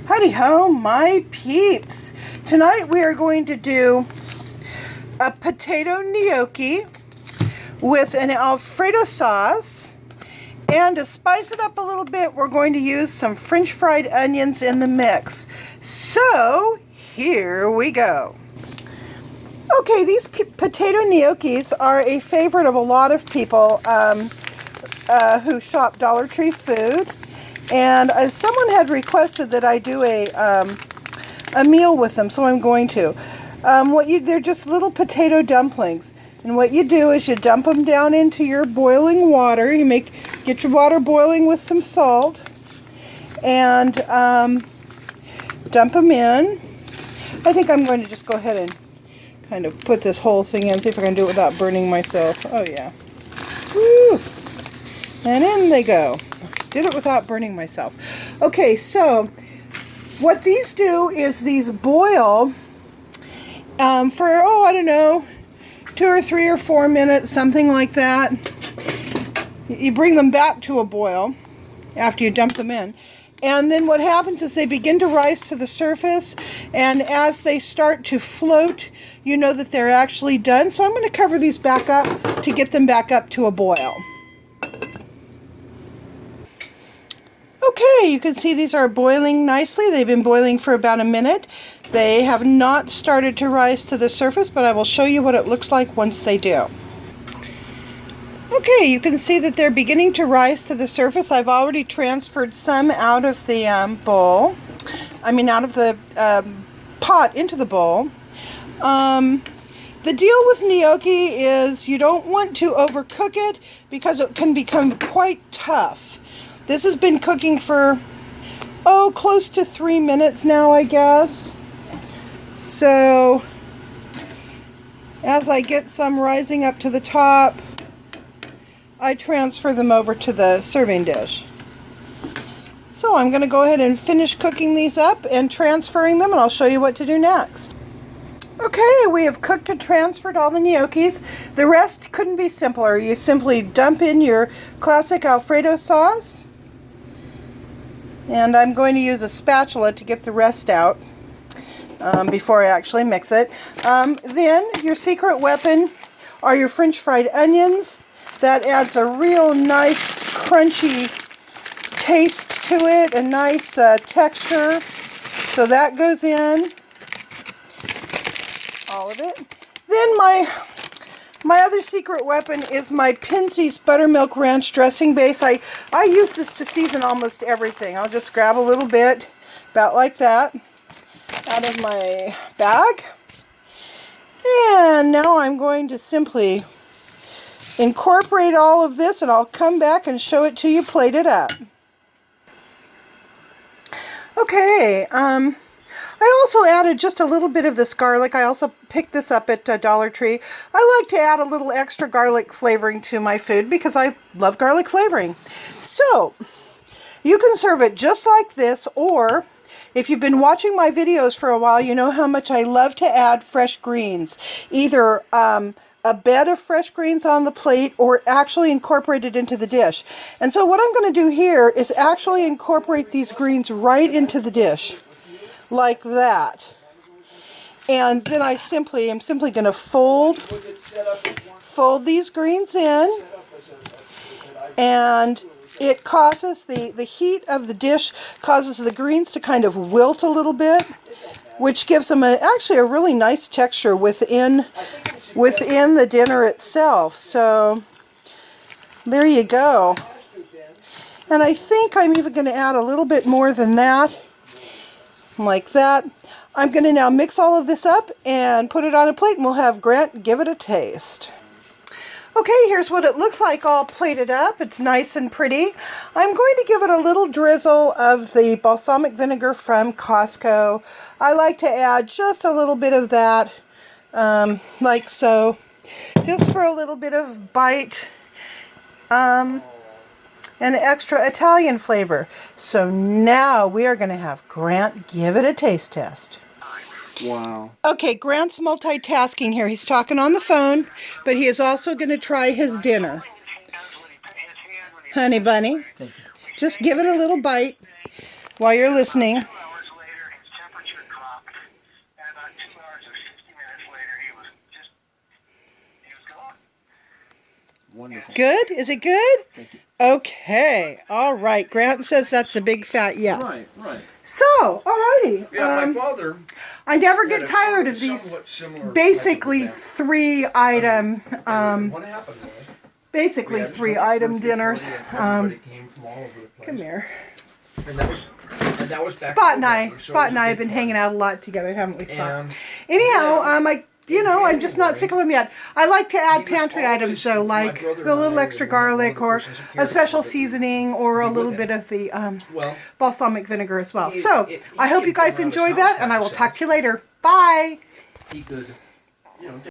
Howdy ho, my peeps. Tonight we are going to do a potato gnocchi with an Alfredo sauce, and to spice it up a little bit, we're going to use some French fried onions in the mix. So here we go. Okay, these potato gnocchis are a favorite of a lot of people who shop Dollar Tree food. And someone had requested that I do a meal with them, so I'm going to. They're just little potato dumplings. And what you do is you dump them down into your boiling water. You get your water boiling with some salt. And dump them in. I think I'm going to just go ahead and kind of put this whole thing in. See if I can do it without burning myself. Oh, yeah. Woo! And in they go. Did it without burning myself. Okay, so what these do is these boil for, I don't know, 2 or 3 or 4 minutes, something like that. You bring them back to a boil after you dump them in. And then what happens is they begin to rise to the surface, and as they start to float, you know that they're actually done. So I'm going to cover these back up to get them back up to a boil. Okay, you can see these are boiling nicely. They've been boiling for about a minute. They have not started to rise to the surface, but I will show you what it looks like once they do. Okay, you can see that they're beginning to rise to the surface. I've already transferred some out of the out of the pot into the bowl. The deal with gnocchi is you don't want to overcook it because it can become quite tough. This has been cooking for, close to 3 minutes now, I guess. So, as I get some rising up to the top, I transfer them over to the serving dish. So I'm going to go ahead and finish cooking these up and transferring them, and I'll show you what to do next. Okay, we have cooked and transferred all the gnocchis. The rest couldn't be simpler. You simply dump in your classic Alfredo sauce. And I'm going to use a spatula to get the rest out before I actually mix it. Then your secret weapon are your French fried onions. That adds a real nice crunchy taste to it, a nice texture. So that goes in, all of it. Then my other secret weapon is my Pinsy's Buttermilk Ranch dressing base. I use this to season almost everything. I'll just grab a little bit, about like that, out of my bag. And now I'm going to simply incorporate all of this, and I'll come back and show it to you plated up. Okay, I also added just a little bit of this garlic. I also picked this up at Dollar Tree. I like to add a little extra garlic flavoring to my food because I love garlic flavoring. So, you can serve it just like this, or if you've been watching my videos for a while, you know how much I love to add fresh greens. Either a bed of fresh greens on the plate or actually incorporate it into the dish. And so what I'm going to do here is actually incorporate these greens right into the dish. Like that. And then I'm simply going to fold these greens in, and it causes the heat of the dish causes the greens to kind of wilt a little bit, which gives them actually a really nice texture within the dinner itself. So there you go. And I think I'm even going to add a little bit more than that. Like that. I'm going to now mix all of this up and put it on a plate, and we'll have Grant give it a taste. Okay, here's what it looks like all plated up. It's nice and pretty. I'm going to give it a little drizzle of the balsamic vinegar from Costco. I like to add just a little bit of that, like so, just for a little bit of bite. And extra Italian flavor. So now we are going to have Grant give it a taste test. Wow. Okay, Grant's multitasking here. He's talking on the phone, but he is also going to try his dinner. Honey bunny, Thank you. just give it a little bite while you're listening. Wonderful. Good? Is it good? Thank you. Okay. All right. Grant says that's a big fat yes. Right, right. So, alrighty. Yeah, my father. I never had get a tired of somewhat these similar basically type of event. 3-item, What happened was, basically we had a 3-item birthday dinners. party and everybody came from all over the place. Come here. And that was back Spot in and I, November, so it Spot was and a I big have been party. hanging out a lot together, haven't we, Spot? And Anyhow, then, I'm just not sick of them yet. I like to add he was pantry items always- though, my like brother a little and I extra were one of garlic the or persons who a cared special about it. seasoning or a Be little with bit him. of the Well, balsamic vinegar as well. he- So, he I hope you could go guys around his enjoy house that, by and I will himself. talk to you later. Bye! he could, you know,